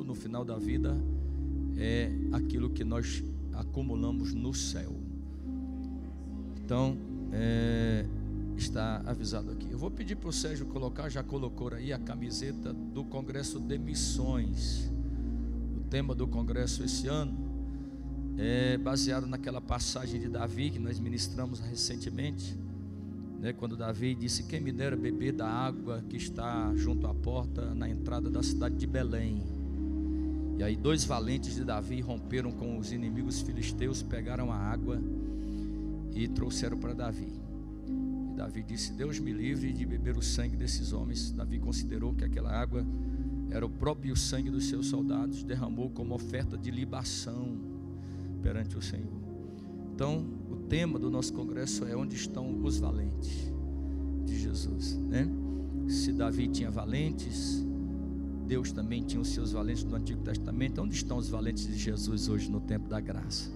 no final da vida é aquilo que nós acumulamos no céu. Então, está avisado aqui. Eu vou pedir para o Sérgio colocar, já colocou aí a camiseta do Congresso de Missões. O tema do Congresso esse ano é baseado naquela passagem de Davi que nós ministramos recentemente, né, quando Davi disse: quem me dera beber da água que está junto à porta na entrada da cidade de Belém. E aí 2 valentes de Davi romperam com os inimigos filisteus, pegaram a água e trouxeram para Davi. E Davi disse: Deus me livre de beber o sangue desses homens. Davi considerou que aquela água era o próprio sangue dos seus soldados, derramou como oferta de libação perante o Senhor. Então, o tema do nosso congresso é: onde estão os valentes de Jesus, né? Se Davi tinha valentes, Deus também tinha os seus valentes do Antigo Testamento. Onde estão os valentes de Jesus hoje no tempo da graça,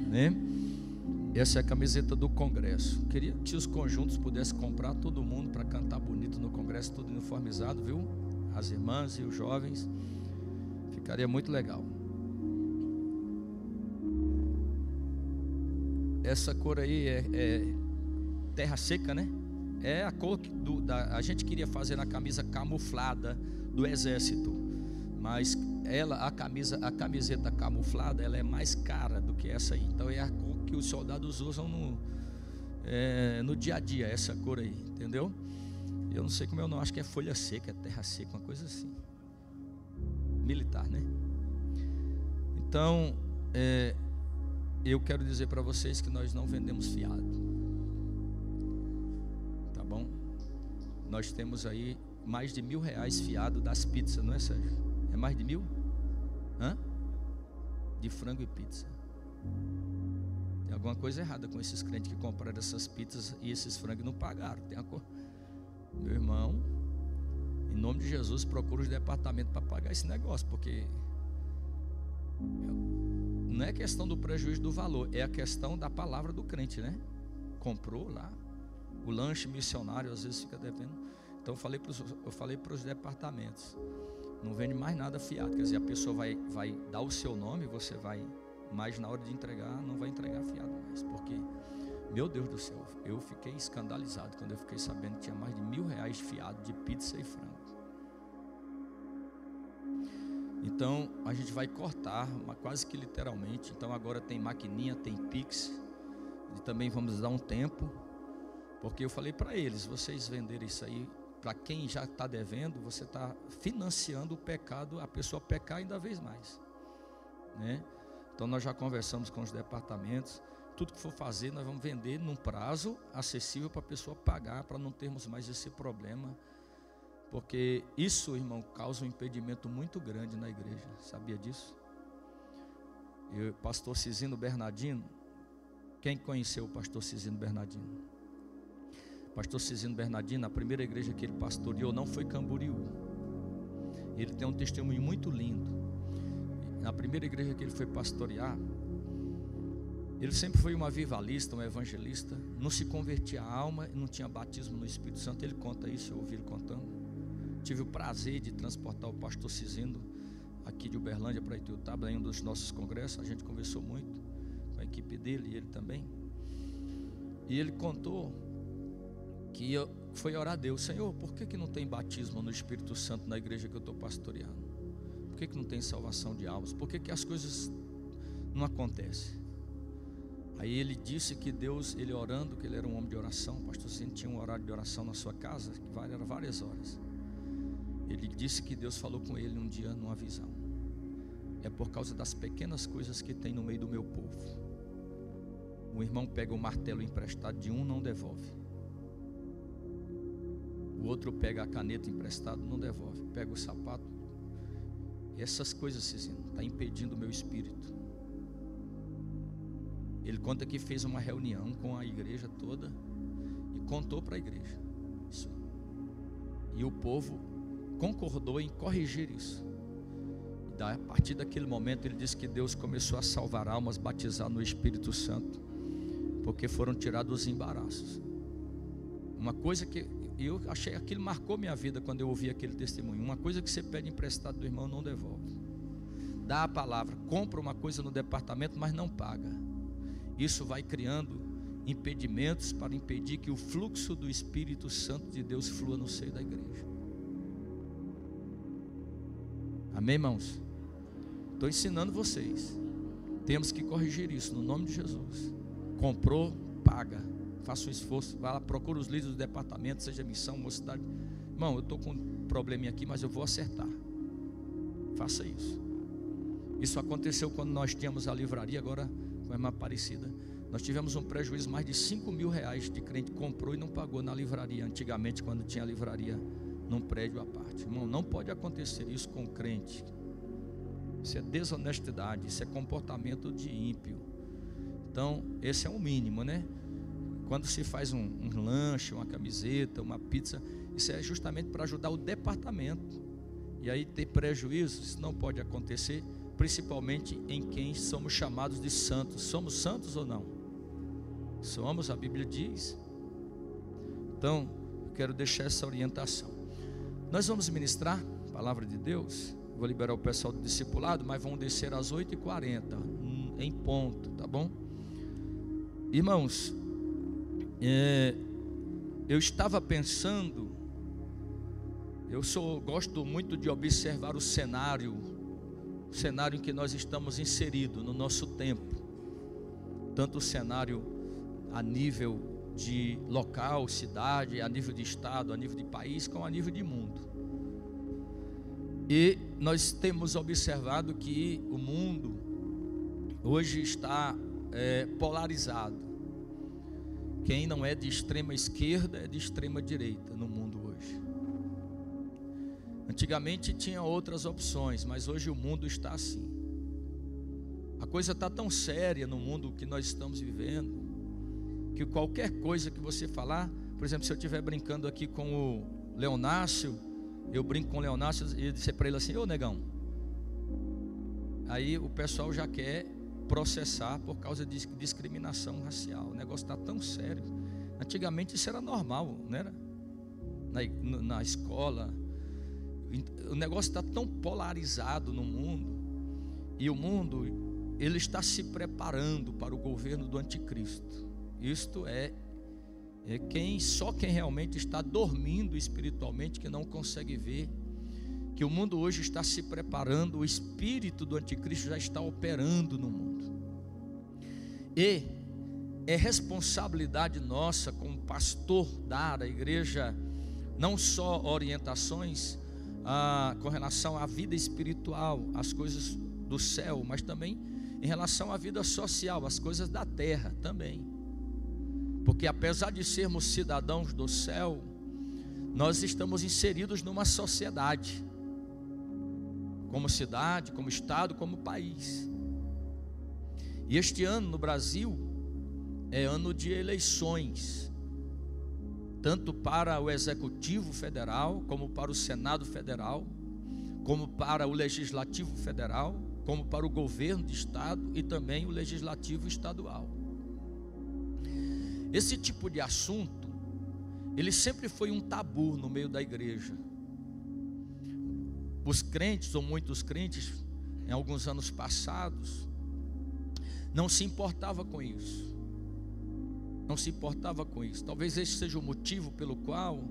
né? Essa é a camiseta do congresso. Queria que os conjuntos pudessem comprar, todo mundo, para cantar bonito no congresso, tudo uniformizado, viu? As irmãs e os jovens, ficaria muito legal. Essa cor aí é terra seca, né? É a cor a gente queria fazer na camisa camuflada do exército, mas a camiseta camuflada, ela é mais cara do que essa aí. Então é a cor que os soldados usam no dia a dia, essa cor aí, entendeu? Eu não sei como eu não acho que é folha seca, é terra seca, uma coisa assim, militar, né? Então eu quero dizer para vocês que nós não vendemos fiado, tá bom? Nós temos aí mais de R$1.000 fiado das pizzas, não é, Sérgio? É mais de 1.000? De frango e pizza. Tem alguma coisa errada com esses crentes que compraram essas pizzas e esses frangos e não pagaram. Meu irmão, em nome de Jesus, procura os departamentos para pagar esse negócio, porque não é questão do prejuízo do valor, é a questão da palavra do crente, né? Comprou lá o lanche missionário, às vezes fica devendo. Então eu falei para os departamentos: não vende mais nada fiado. Quer dizer, a pessoa vai dar o seu nome, você vai, mas na hora de entregar, não vai entregar fiado mais. Porque, meu Deus do céu, eu fiquei escandalizado quando eu fiquei sabendo que tinha mais de R$1.000 fiado de pizza e frango. Então a gente vai cortar, quase que literalmente. Então agora tem maquininha, tem Pix, e também vamos dar um tempo, porque eu falei para eles: vocês venderem isso aí para quem já está devendo, você está financiando o pecado, a pessoa pecar ainda vez mais, né? Então nós já conversamos com os departamentos, tudo que for fazer nós vamos vender num prazo acessível para a pessoa pagar, para não termos mais esse problema, porque isso, irmão, causa um impedimento muito grande na igreja. Sabia disso? Pastor Cisino Bernardino, quem conheceu o pastor Cisino Bernardino? Pastor Cisino Bernardino, a primeira igreja que ele pastoreou não foi Camboriú. Ele tem um testemunho muito lindo. Na primeira igreja que ele foi pastorear, ele sempre foi um avivalista, um evangelista, não se convertia à alma e não tinha batismo no Espírito Santo. Ele conta isso, eu ouvi ele contando. Tive o prazer de transportar o pastor Cisino aqui de Uberlândia para Ituiutaba, em um dos nossos congressos. A gente conversou muito com a equipe dele e ele também. E ele contou que foi orar a Deus: Senhor, por que não tem batismo no Espírito Santo na igreja que eu estou pastoreando? Por que não tem salvação de almas? Por que as coisas não acontecem? Aí ele disse que Deus, ele orando, que ele era um homem de oração, o pastor Cisino tinha um horário de oração na sua casa, que era várias horas. Ele disse que Deus falou com ele um dia numa visão: é por causa das pequenas coisas que tem no meio do meu povo. O irmão pega o martelo emprestado de um, não devolve. O outro pega a caneta emprestada, não devolve. Pega o sapato. E essas coisas, Cisino, está impedindo o meu espírito. Ele conta que fez uma reunião com a igreja toda e contou para a igreja isso. E o povo concordou em corrigir isso. E a partir daquele momento ele disse que Deus começou a salvar almas, batizar no Espírito Santo, porque foram tirados os embaraços. Uma coisa que eu achei, aquilo marcou minha vida quando eu ouvi aquele testemunho. Uma coisa que você pede emprestado do irmão, não devolve. Dá a palavra, compra uma coisa no departamento, mas não paga. Isso vai criando impedimentos para impedir que o fluxo do Espírito Santo de Deus flua no seio da igreja. Amém, irmãos? Estou ensinando vocês. Temos que corrigir isso no nome de Jesus. Comprou, paga. Faça um esforço, vá lá, procura os líderes do departamento, seja missão, mocidade. Irmão, eu estou com um probleminha aqui, mas eu vou acertar. Faça isso. Isso aconteceu quando nós tínhamos a livraria, agora com a irmã Aparecida. Nós tivemos um prejuízo mais de R$5.000 de crente que comprou e não pagou na livraria. Antigamente, quando tinha a livraria num prédio à parte. Irmão, não pode acontecer isso com o crente. Isso é desonestidade, isso é comportamento de ímpio. Então, esse é o mínimo, né? Quando se faz um lanche, uma camiseta, uma pizza, isso é justamente para ajudar o departamento. E aí ter prejuízo, isso não pode acontecer, principalmente em quem somos chamados de santos. Somos santos ou não? Somos, a Bíblia diz. Então, eu quero deixar essa orientação. Nós vamos ministrar a palavra de Deus. Vou liberar o pessoal do discipulado, mas vão descer às 8h40, em ponto, tá bom? Irmãos, eu estava pensando, gosto muito de observar o cenário em que nós estamos inseridos no nosso tempo, tanto o cenário a nível de local, cidade, a nível de estado, a nível de país, como a nível de mundo. E nós temos observado que o mundo hoje está polarizado. Quem não é de extrema esquerda é de extrema direita no mundo hoje. Antigamente tinha outras opções, mas hoje o mundo está assim. A coisa está tão séria no mundo que nós estamos vivendo, que qualquer coisa que você falar, por exemplo, se eu estiver brincando aqui com o Leonácio, eu brinco com o Leonácio e disser para ele assim: ô negão. Aí o pessoal já quer processar por causa de discriminação racial. O negócio está tão sério. Antigamente isso era normal, não era? Na escola. O negócio está tão polarizado no mundo. E o mundo, ele está se preparando para o governo do anticristo. Isto só quem realmente está dormindo espiritualmente, que não consegue ver que o mundo hoje está se preparando, o espírito do anticristo já está operando no mundo. E é responsabilidade nossa como pastor dar à igreja não só orientações com relação à vida espiritual, às coisas do céu, mas também em relação à vida social, às coisas da terra também. Porque apesar de sermos cidadãos do céu, nós estamos inseridos numa sociedade, como cidade, como estado, como país. E este ano no Brasil é ano de eleições, tanto para o Executivo Federal, como para o Senado Federal, como para o Legislativo Federal, como para o governo de estado e também o Legislativo Estadual. Esse tipo de assunto, ele sempre foi um tabu no meio da igreja. Os crentes, ou muitos crentes, em alguns anos passados, não se importava com isso. Não se importava com isso. Talvez esse seja o motivo pelo qual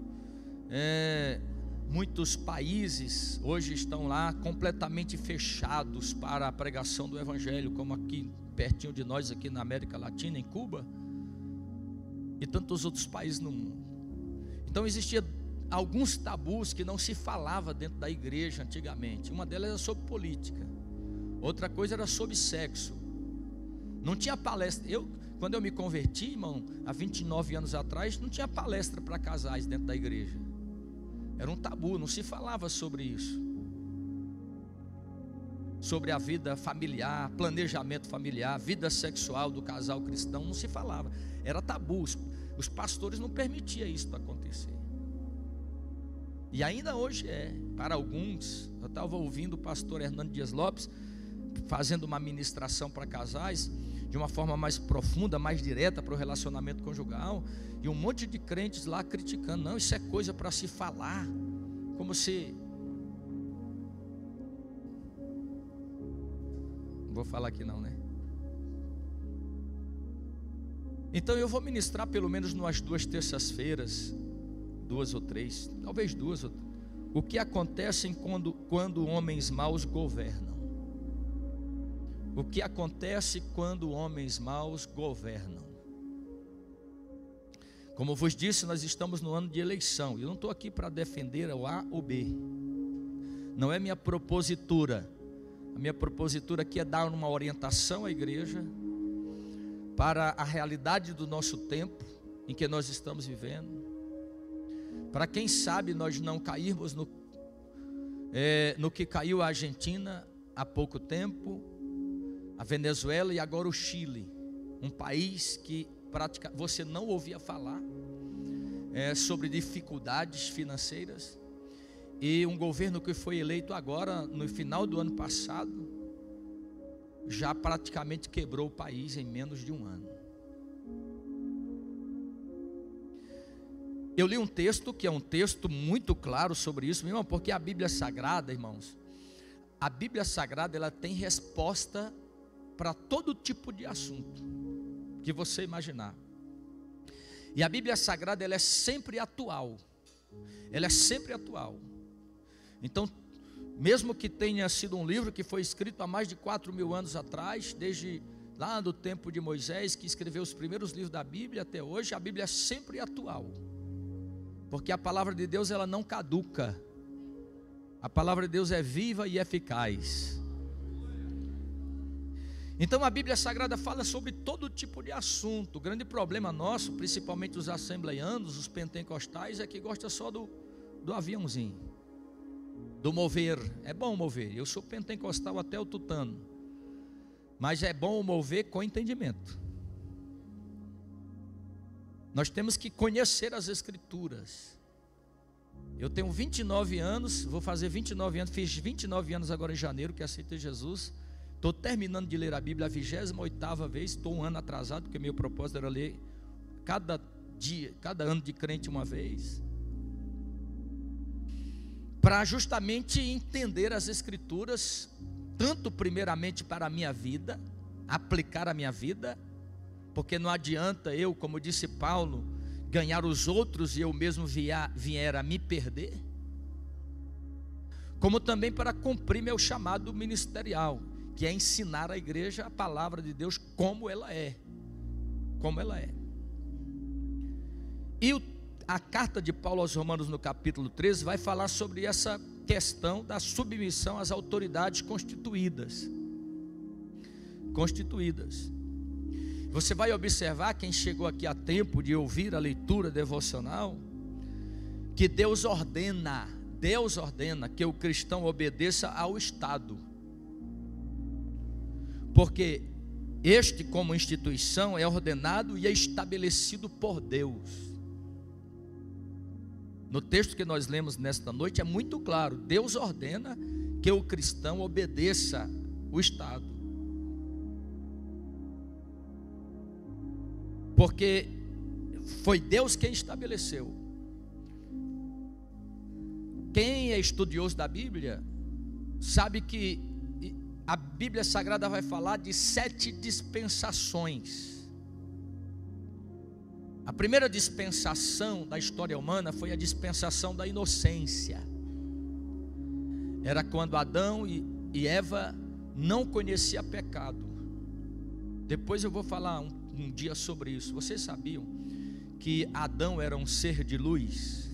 muitos países hoje estão lá completamente fechados para a pregação do Evangelho, como aqui pertinho de nós, aqui na América Latina, em Cuba, e tantos outros países no mundo. Então existia alguns tabus que não se falava dentro da igreja antigamente. Uma delas era sobre política, outra coisa era sobre sexo. Não tinha palestra. Quando eu me converti, irmão, há 29 anos atrás, não tinha palestra para casais dentro da igreja. Era um tabu, não se falava sobre isso. Sobre a vida familiar, planejamento familiar, vida sexual do casal cristão, não se falava. Era tabu. Os pastores não permitiam isso acontecer. E ainda hoje para alguns. Eu estava ouvindo o pastor Hernando Dias Lopes fazendo uma ministração para casais, de uma forma mais profunda, mais direta para o relacionamento conjugal, e um monte de crentes lá criticando. Não, isso é coisa para se falar, como se... Não vou falar aqui não, né? Então eu vou ministrar pelo menos umas 2 terças-feiras, 2 ou 3, talvez 2, o que acontece quando homens maus governam. O que acontece quando homens maus governam. Como vos disse, nós estamos no ano de eleição. Eu não estou aqui para defender o A ou B. Não é minha propositura. A minha propositura aqui é dar uma orientação à igreja para a realidade do nosso tempo em que nós estamos vivendo. Para quem sabe nós não cairmos no que caiu a Argentina há pouco tempo, a Venezuela e agora o Chile, um país que você não ouvia falar sobre dificuldades financeiras, e um governo que foi eleito agora no final do ano passado já praticamente quebrou o país em menos de um ano. Eu li um texto que é um texto muito claro sobre isso, irmão, porque a Bíblia Sagrada, irmãos, a Bíblia Sagrada ela tem resposta para todo tipo de assunto que você imaginar. E a Bíblia Sagrada ela é sempre atual. Ela é sempre atual. Então, mesmo que tenha sido um livro que foi escrito há mais de 4.000 anos atrás, desde lá do tempo de Moisés, que escreveu os primeiros livros da Bíblia até hoje, a Bíblia é sempre atual. Porque a palavra de Deus ela não caduca. A palavra de Deus é viva e eficaz. Então a Bíblia Sagrada fala sobre todo tipo de assunto. O grande problema nosso, principalmente os assembleianos, os pentecostais, é que gosta só do aviãozinho, do mover. É bom mover, eu sou pentecostal até o tutano, mas é bom mover com entendimento. Nós temos que conhecer as Escrituras. Eu tenho 29 anos, vou fazer 29 anos, fiz 29 anos agora em janeiro que aceitei Jesus. Estou terminando de ler a Bíblia a 28ª vez, estou um ano atrasado, porque meu propósito era ler cada ano de crente uma vez, para justamente entender as Escrituras, tanto primeiramente para a minha vida, aplicar a minha vida, porque não adianta eu, como disse Paulo, ganhar os outros e eu mesmo vier a me perder, como também para cumprir meu chamado ministerial, que é ensinar a igreja a palavra de Deus como ela é. Como ela é. E a carta de Paulo aos Romanos no capítulo 13 vai falar sobre essa questão da submissão às autoridades constituídas. Você vai observar, quem chegou aqui a tempo de ouvir a leitura devocional, que Deus ordena que o cristão obedeça ao Estado. Porque este, como instituição, é ordenado e é estabelecido por Deus. No texto que nós lemos nesta noite é muito claro: Deus ordena que o cristão obedeça o Estado. Porque foi Deus quem estabeleceu. Quem é estudioso da Bíblia sabe que a Bíblia Sagrada vai falar de 7 dispensações. A primeira dispensação da história humana foi a dispensação da inocência. Era quando Adão e Eva não conheciam pecado. Depois eu vou falar um dia sobre isso. Vocês sabiam que Adão era um ser de luz?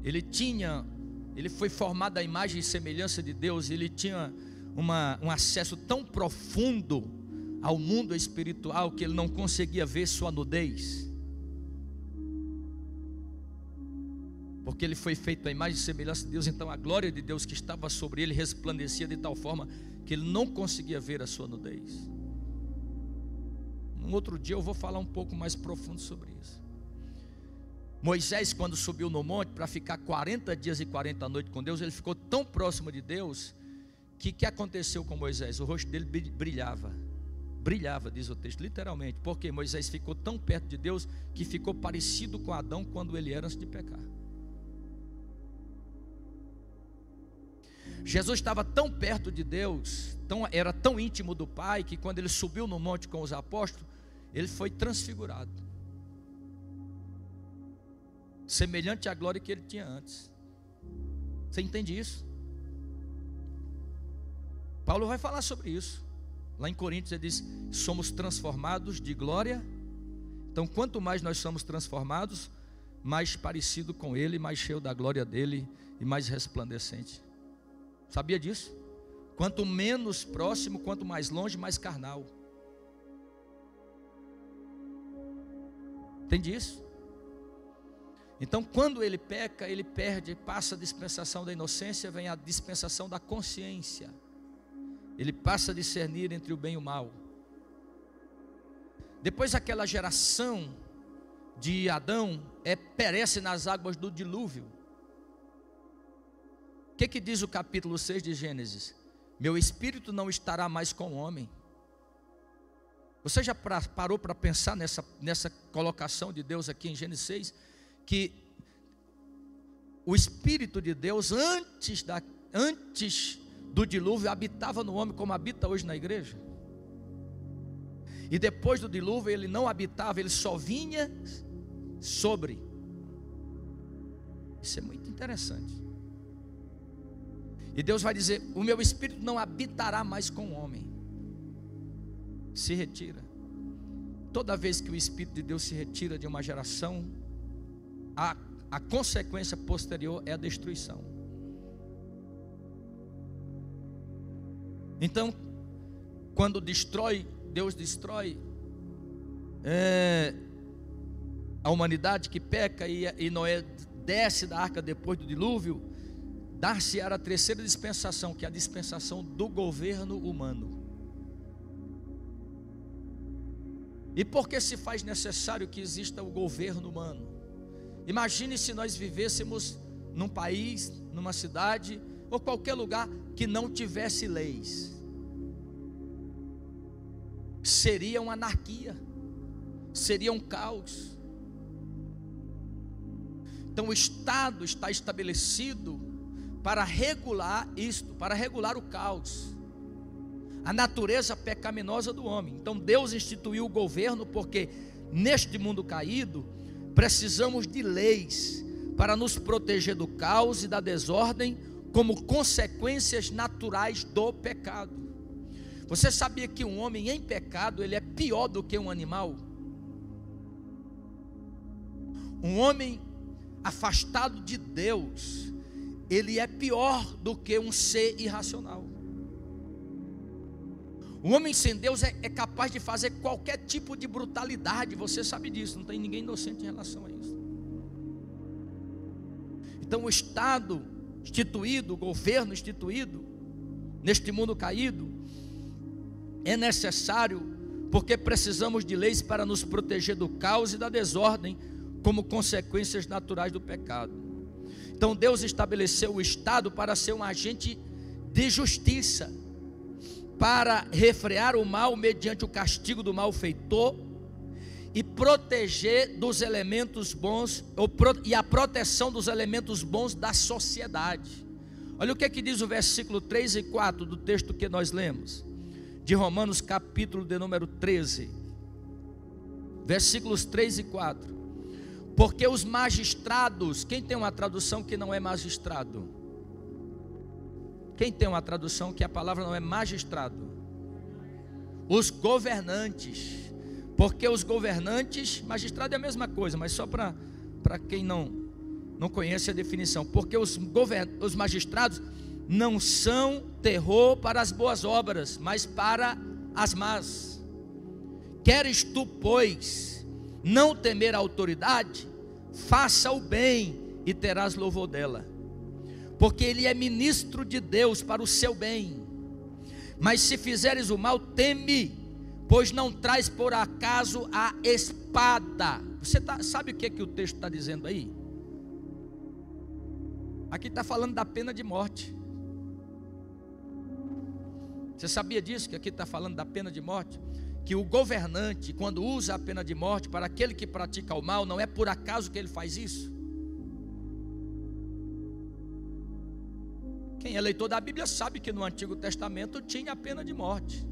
Ele foi formado à imagem e semelhança de Deus. Ele tinha um acesso tão profundo ao mundo espiritual que ele não conseguia ver sua nudez, porque ele foi feito à imagem e semelhança de Deus. Então a glória de Deus que estava sobre ele resplandecia de tal forma que ele não conseguia ver a sua nudez. Um outro dia eu vou falar um pouco mais profundo sobre isso. Moisés, quando subiu no monte para ficar 40 dias e 40 noites com Deus, ele ficou tão próximo de Deus que aconteceu com Moisés? O rosto dele brilhava. brilhava, diz o texto, literalmente, porque Moisés ficou tão perto de Deus que ficou parecido com Adão quando ele era antes de pecar. Jesus estava tão perto de Deus, era tão íntimo do Pai, que quando ele subiu no monte com os apóstolos, ele foi transfigurado, semelhante à glória que ele tinha antes. Você entende isso? Paulo vai falar sobre isso. Lá em Coríntios ele diz: somos transformados de glória. Então quanto mais nós somos transformados, mais parecido com ele, mais cheio da glória dele e mais resplandecente. Sabia disso? Quanto menos próximo, quanto mais longe, mais carnal. Entende isso? Então quando ele peca, ele perde, passa a dispensação da inocência, vem a dispensação da consciência. Ele passa a discernir entre o bem e o mal. Depois aquela geração de Adão perece nas águas do dilúvio. O que diz o capítulo 6 de Gênesis? Meu espírito não estará mais com o homem. Você já parou para pensar nessa colocação de Deus aqui em Gênesis 6? Que o Espírito de Deus antes do dilúvio habitava no homem como habita hoje na igreja. E depois do dilúvio ele não habitava, ele só vinha sobre. Isso é muito interessante. E Deus vai dizer: o meu espírito não habitará mais com o homem. Se retira. Toda vez que o Espírito de Deus se retira de uma geração, a consequência posterior é a destruição. Então, quando Deus destrói a humanidade que peca, e Noé desce da arca depois do dilúvio, dar-se-á a terceira dispensação, que é a dispensação do governo humano. E por que se faz necessário que exista o governo humano? Imagine se nós vivêssemos num país, numa cidade ou qualquer lugar que não tivesse leis. Seria uma anarquia, seria um caos. Então o Estado está estabelecido para regular isto, para regular o caos, a natureza pecaminosa do homem. Então Deus instituiu o governo porque neste mundo caído precisamos de leis para nos proteger do caos e da desordem como consequências naturais do pecado. Você sabia que um homem em pecado, ele é pior do que um animal? Um homem afastado de Deus, ele é pior do que um ser irracional. O homem sem Deus é capaz de fazer qualquer tipo de brutalidade. Você sabe disso, não tem ninguém inocente em relação a isso. Então o Estado instituído, o governo instituído neste mundo caído é necessário, porque precisamos de leis para nos proteger do caos e da desordem como consequências naturais do pecado. Então Deus estabeleceu o Estado para ser um agente de justiça, para refrear o mal mediante o castigo do malfeitor e proteger dos elementos bons, e a proteção dos elementos bons da sociedade. Olha o que diz o versículo 3 e 4 do texto que nós lemos, de Romanos capítulo de número 13, versículos 3 e 4. Porque os magistrados, quem tem uma tradução que não é magistrado? Quem tem uma tradução que a palavra não é magistrado? Os governantes. Porque os governantes, magistrado é a mesma coisa, mas só para quem não conhece a definição. Porque os magistrados não são terror para as boas obras, mas para as más. Queres tu, pois, não temer a autoridade? Faça o bem e terás louvor dela, porque ele é ministro de Deus para o seu bem. Mas se fizeres o mal, teme, pois não traz por acaso a espada. Você sabe o que o texto está dizendo aí? Aqui está falando da pena de morte. Você sabia disso, que aqui está falando da pena de morte? que o governante, quando usa a pena de morte para aquele que pratica o mal, não é por acaso que ele faz isso? Quem é leitor da Bíblia sabe que no Antigo Testamento tinha a pena de morte,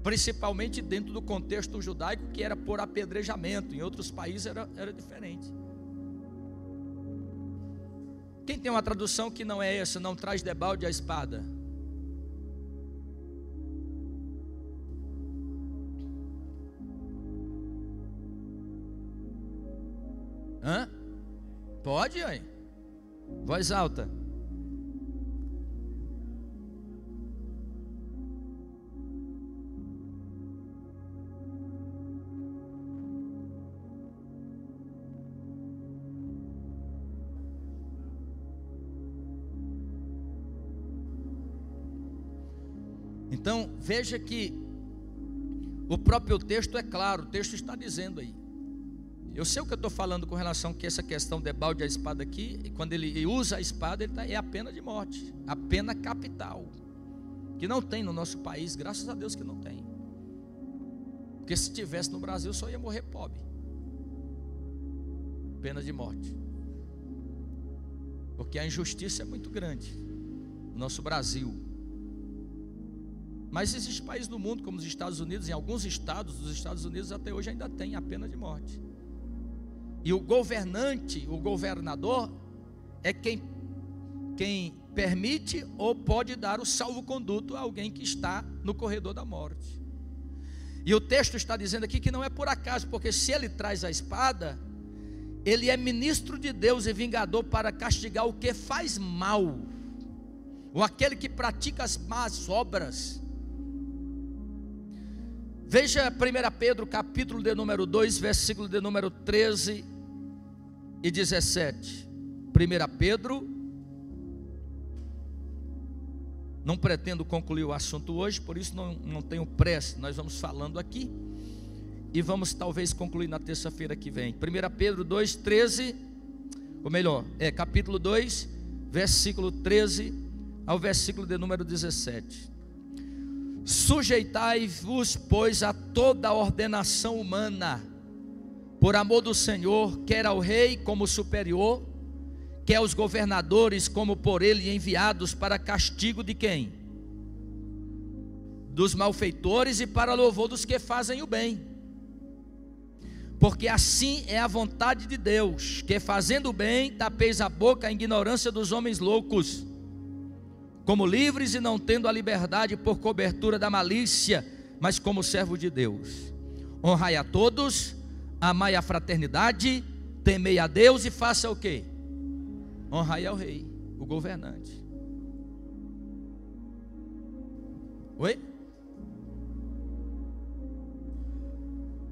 principalmente dentro do contexto judaico, que era por apedrejamento. Em outros países era diferente. Quem tem uma tradução que não é essa, não traz debalde a espada? Hã? Pode, aí. Voz alta. Então, veja que o próprio texto é claro, o texto está dizendo aí. Eu sei o que eu estou falando com relação a essa questão de balde a espada aqui, e quando ele usa a espada, é a pena de morte, a pena capital, que não tem no nosso país, graças a Deus que não tem. Porque se tivesse no Brasil, só ia morrer pobre. Pena de morte. Porque a injustiça é muito grande no nosso Brasil. Mas existem países do mundo, como os Estados Unidos, em alguns estados dos Estados Unidos até hoje ainda tem a pena de morte. E o governante, o governador, é quem permite ou pode dar o salvo-conduto a alguém que está no corredor da morte. E o texto está dizendo aqui que não é por acaso, porque se ele traz a espada, ele é ministro de Deus e vingador para castigar o que faz mal, ou aquele que pratica as más obras. Veja 1 Pedro capítulo de número 2, versículo de número 13 e 17. 1 Pedro, não pretendo concluir o assunto hoje, por isso não tenho pressa, nós vamos falando aqui e vamos talvez concluir na terça-feira que vem. 1 Pedro 2, 13, ou melhor, capítulo 2, versículo 13 ao versículo de número 17. Sujeitai-vos, pois, a toda a ordenação humana, por amor do Senhor, quer ao rei como superior, quer aos governadores como por ele enviados para castigo de quem? Dos malfeitores e para louvor dos que fazem o bem. Porque assim é a vontade de Deus, que fazendo o bem, tapeis a boca à ignorância dos homens loucos, como livres e não tendo a liberdade por cobertura da malícia, mas como servo de Deus. Honrai a todos, amai a fraternidade, temei a Deus e faça o quê? Honrai ao rei, o governante. Oi?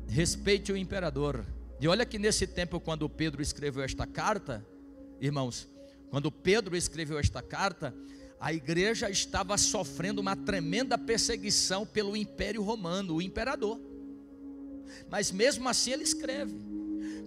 Respeite o imperador. E olha que nesse tempo, quando Pedro escreveu esta carta, irmãos, quando Pedro escreveu esta carta, a igreja estava sofrendo uma tremenda perseguição pelo Império Romano, o imperador. Mas mesmo assim ele escreve.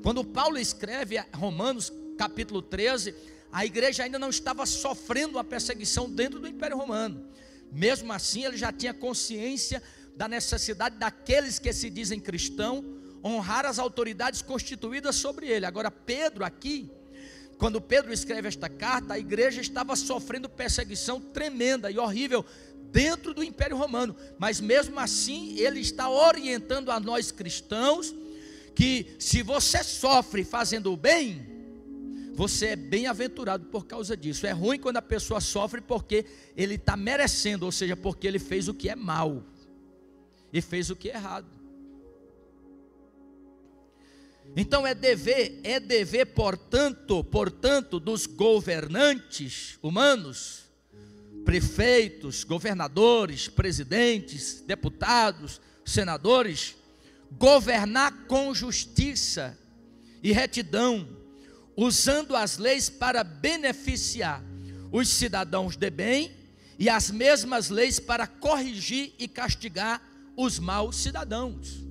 Quando Paulo escreve Romanos capítulo 13, a igreja ainda não estava sofrendo uma perseguição dentro do Império Romano. Mesmo assim ele já tinha consciência da necessidade daqueles que se dizem cristãos honrar as autoridades constituídas sobre ele. Agora Pedro aqui, quando Pedro escreve esta carta, a igreja estava sofrendo perseguição tremenda e horrível dentro do Império Romano, mas mesmo assim ele está orientando a nós cristãos que se você sofre fazendo o bem, você é bem-aventurado por causa disso. É ruim quando a pessoa sofre porque ele está merecendo, ou seja, porque ele fez o que é mal e fez o que é errado. Então é dever, portanto, dos governantes humanos, prefeitos, governadores, presidentes, deputados, senadores, governar com justiça e retidão, usando as leis para beneficiar os cidadãos de bem e as mesmas leis para corrigir e castigar os maus cidadãos.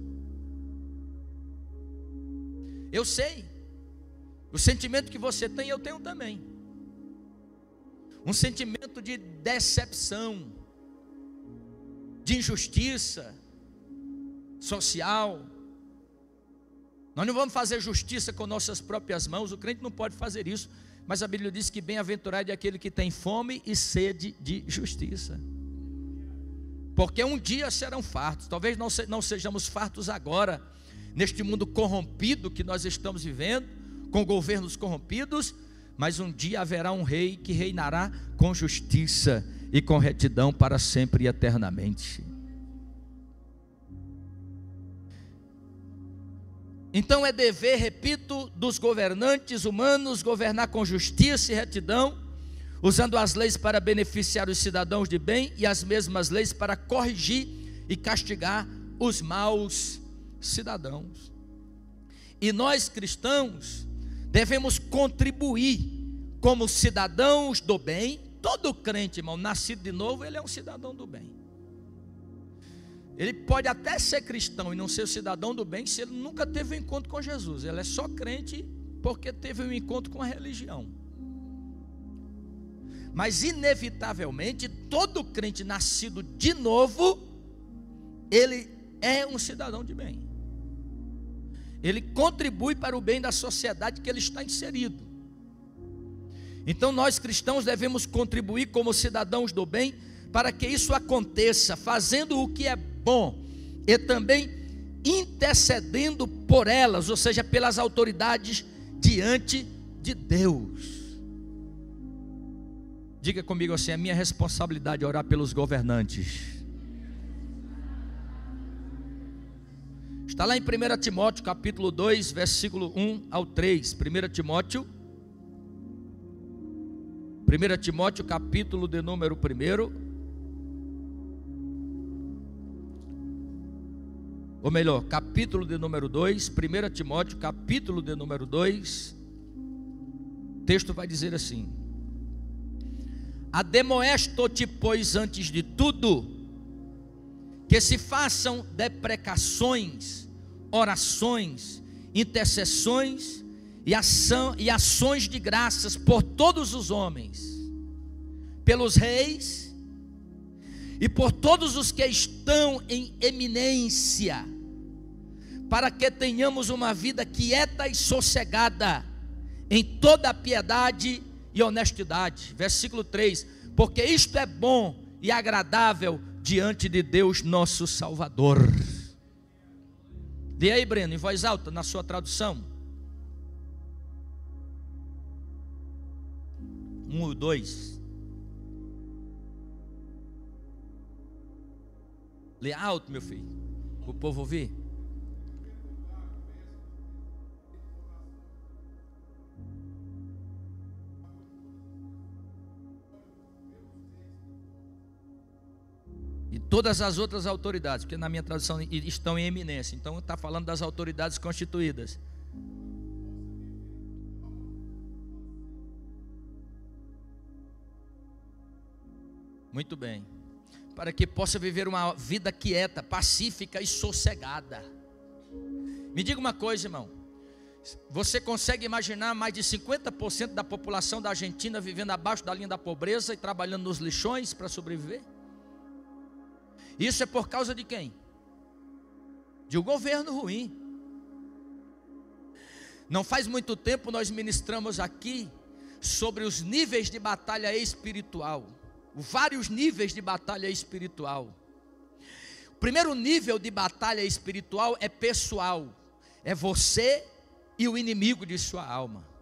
Eu sei, o sentimento que você tem, eu tenho também. Um sentimento de decepção, de injustiça, social. Nós não vamos fazer justiça com nossas próprias mãos, o crente não pode fazer isso, mas a Bíblia diz que bem-aventurado é aquele que tem fome e sede de justiça, porque um dia serão fartos. Talvez não sejamos fartos agora, neste mundo corrompido que nós estamos vivendo, com governos corrompidos, mas um dia haverá um rei que reinará com justiça e com retidão para sempre e eternamente. Então é dever, repito, dos governantes humanos governar com justiça e retidão, usando as leis para beneficiar os cidadãos de bem e as mesmas leis para corrigir e castigar os maus cidadãos. E nós cristãos devemos contribuir como cidadãos do bem. Todo crente, irmão, nascido de novo, ele é um cidadão do bem. Ele pode até ser cristão e não ser cidadão do bem se ele nunca teve um encontro com Jesus. Ele é só crente porque teve um encontro com a religião. Mas inevitavelmente todo crente nascido de novo, ele é um cidadão de bem. Ele contribui para o bem da sociedade que ele está inserido. Então nós cristãos devemos contribuir como cidadãos do bem para que isso aconteça, fazendo o que é bom e também intercedendo por elas, ou seja, pelas autoridades diante de Deus. Diga comigo assim: a minha responsabilidade é orar pelos governantes. Está lá em 1 Timóteo capítulo 2, versículo 1 ao 3. 1 Timóteo capítulo de número 1. Ou melhor, capítulo de número 2, 1 Timóteo, capítulo de número 2, o texto vai dizer assim: Ademoesto-te, pois, antes de tudo, que se façam deprecações, orações, intercessões e ações de graças por todos os homens, pelos reis e por todos os que estão em eminência, para que tenhamos uma vida quieta e sossegada, em toda a piedade e honestidade. Versículo 3: porque isto é bom e agradável diante de Deus nosso Salvador. Lê aí, Breno, em voz alta, na sua tradução. 1 e 2. Lê alto, meu filho, para o povo ouvir. E todas as outras autoridades, porque na minha tradução estão em eminência, então está falando das autoridades constituídas. Muito bem. Para que possa viver uma vida quieta, pacífica e sossegada. Me diga uma coisa, irmão: você consegue imaginar mais de 50% da população da Argentina vivendo abaixo da linha da pobreza e trabalhando nos lixões para sobreviver? Isso é por causa de quem? De um governo ruim. Não faz muito tempo nós ministramos aqui sobre os níveis de batalha espiritual. Vários níveis de batalha espiritual. O primeiro nível de batalha espiritual é pessoal. É você e o inimigo de sua alma.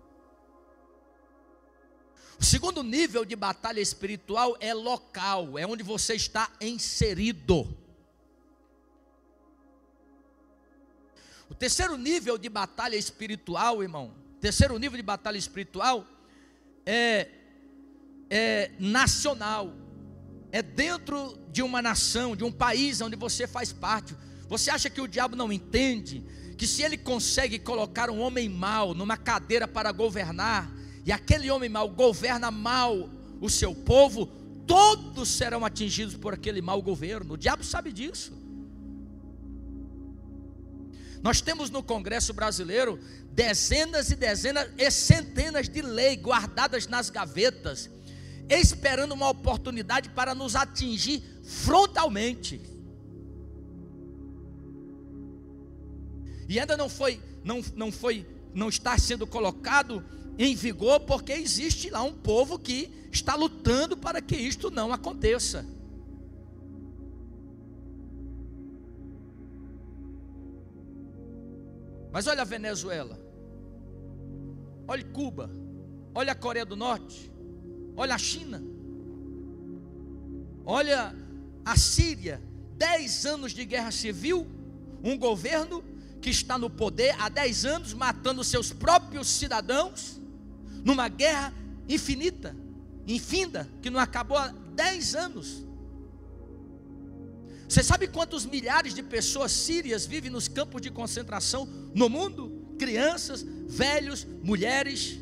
O segundo nível de batalha espiritual é local, é onde você está inserido. O terceiro nível de batalha espiritual, irmão, terceiro nível de batalha espiritual é nacional, é dentro de uma nação, de um país onde você faz parte. Você acha que o diabo não entende que se ele consegue colocar um homem mau numa cadeira para governar, e aquele homem mau governa mal o seu povo, todos serão atingidos por aquele mau governo? O diabo sabe disso. Nós temos no Congresso brasileiro dezenas e dezenas e centenas de leis guardadas nas gavetas, esperando uma oportunidade para nos atingir frontalmente. E ainda não está sendo colocado em vigor, porque existe lá um povo que está lutando para que isto não aconteça. Mas olha a Venezuela, olha Cuba, olha a Coreia do Norte, olha a China, olha a Síria, 10 anos de guerra civil, um governo que está no poder há 10 anos, matando seus próprios cidadãos, numa guerra infinita, infinda, que não acabou há 10 anos. Você sabe quantos milhares de pessoas sírias vivem nos campos de concentração no mundo? Crianças, velhos, mulheres.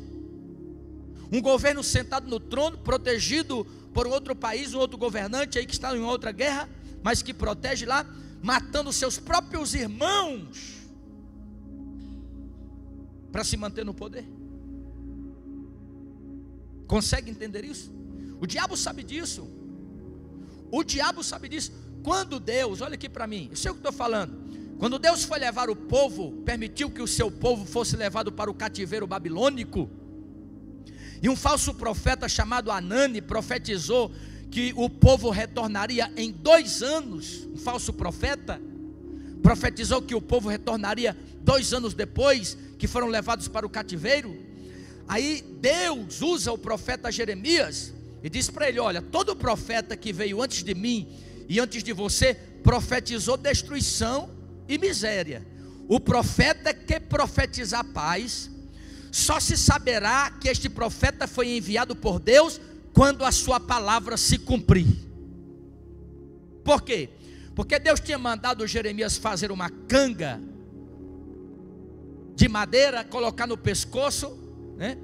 Um governo sentado no trono, protegido por um outro país, um outro governante aí que está em outra guerra, mas que protege lá, matando seus próprios irmãos para se manter no poder. Consegue entender isso? O diabo sabe disso. O diabo sabe disso. Quando Deus, olha aqui para mim, eu sei o que estou falando. Quando Deus foi levar o povo, permitiu que o seu povo fosse levado para o cativeiro babilônico, e um falso profeta chamado Anani profetizou que o povo retornaria em 2 anos. Um falso profeta profetizou que o povo retornaria 2 anos depois que foram levados para o cativeiro. Aí Deus usa o profeta Jeremias e diz para ele: olha, todo profeta que veio antes de mim e antes de você profetizou destruição e miséria. O profeta que profetizar paz, só se saberá que este profeta foi enviado por Deus quando a sua palavra se cumprir. Por quê? Porque Deus tinha mandado Jeremias fazer uma canga de madeira, colocar no pescoço, né?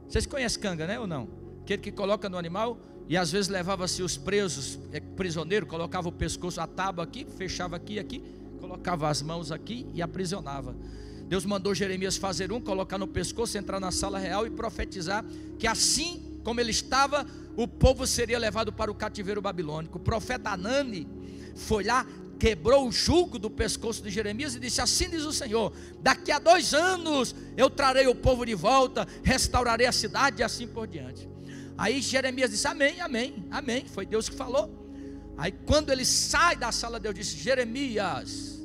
Vocês conhecem canga, né, ou não? Aquele que coloca no animal, e às vezes levava-se os presos, prisioneiro, colocava o pescoço, a tábua aqui, fechava aqui, colocava as mãos aqui e aprisionava. Deus mandou Jeremias fazer colocar no pescoço, entrar na sala real e profetizar que assim como ele estava, o povo seria levado para o cativeiro babilônico. O profeta Anani foi lá, quebrou o jugo do pescoço de Jeremias e disse: assim diz o Senhor, daqui a 2 anos eu trarei o povo de volta, restaurarei a cidade e assim por diante. Aí Jeremias disse: amém, amém, amém, foi Deus que falou. Aí quando ele sai da sala, Deus disse: Jeremias,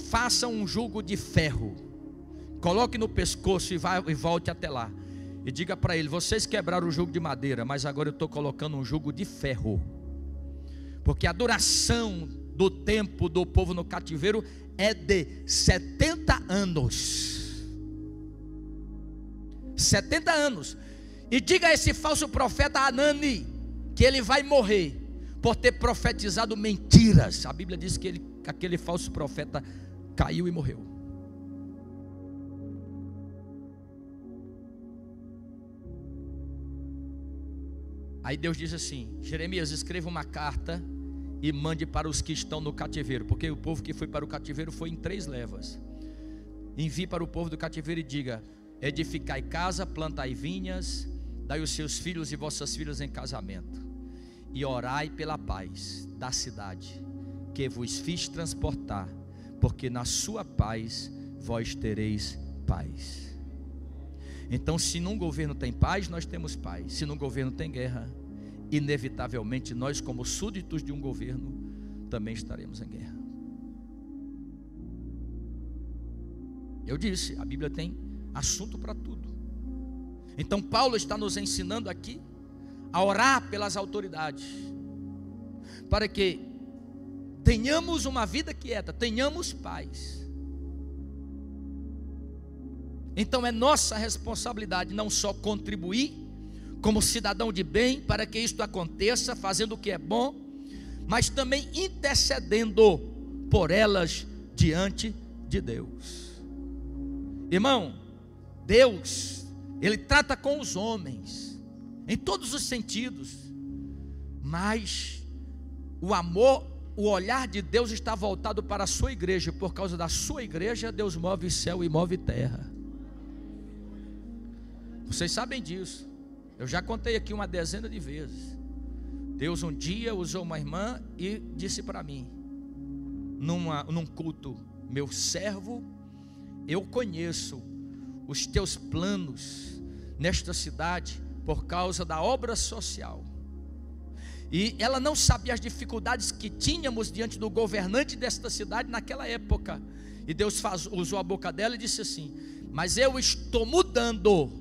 faça um jugo de ferro, coloque no pescoço e volte até lá, e diga para ele: vocês quebraram o jugo de madeira, mas agora eu estou colocando um jugo de ferro, porque a duração do tempo do povo no cativeiro é de 70 anos. 70 anos. E diga a esse falso profeta Anani que ele vai morrer por ter profetizado mentiras. A Bíblia diz que aquele falso profeta caiu e morreu. Aí Deus diz assim: Jeremias, escreva uma carta e mande para os que estão no cativeiro, porque o povo que foi para o cativeiro foi em 3 levas. Envie para o povo do cativeiro e diga: edificai casa, plantai vinhas, dai os seus filhos e vossas filhas em casamento, e orai pela paz da cidade que vos fiz transportar, porque na sua paz vós tereis paz. Então, se num governo tem paz, nós temos paz. Se num governo tem guerra, inevitavelmente nós, como súditos de um governo, também estaremos em guerra. Eu disse, a Bíblia tem assunto para tudo. Então Paulo está nos ensinando aqui a orar pelas autoridades, para que tenhamos uma vida quieta, tenhamos paz. Então é nossa responsabilidade não só contribuir como cidadão de bem para que isto aconteça, fazendo o que é bom, mas também intercedendo por elas diante de Deus. Irmão, Deus, Ele trata com os homens em todos os sentidos, mas o amor, o olhar de Deus está voltado para a sua igreja. Por causa da sua igreja, Deus move céu e move terra. Vocês sabem disso. Eu já contei aqui uma dezena de vezes. Deus um dia usou uma irmã e disse para mim: num culto: meu servo, eu conheço os teus planos nesta cidade por causa da obra social. E ela não sabia as dificuldades que tínhamos diante do governante desta cidade naquela época. E Deus usou a boca dela e disse assim: mas eu estou mudando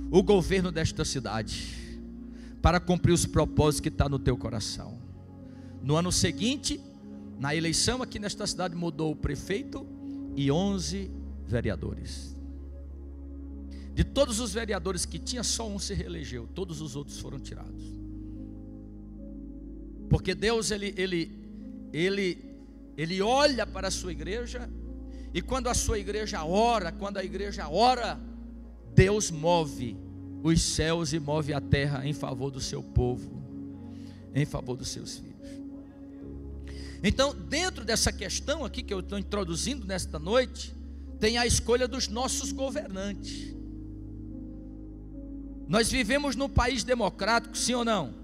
o governo desta cidade para cumprir os propósitos que está no teu coração. No ano seguinte, na eleição aqui nesta cidade, mudou o prefeito e 11 vereadores. De todos os vereadores que tinha, só um se reelegeu, todos os outros foram tirados. Porque Deus, ele olha para a sua igreja, e quando a sua igreja ora, Deus move os céus e move a terra em favor do seu povo, em favor dos seus filhos. Então, dentro dessa questão aqui que eu estou introduzindo nesta noite, tem a escolha dos nossos governantes. Nós vivemos num país democrático, sim ou não?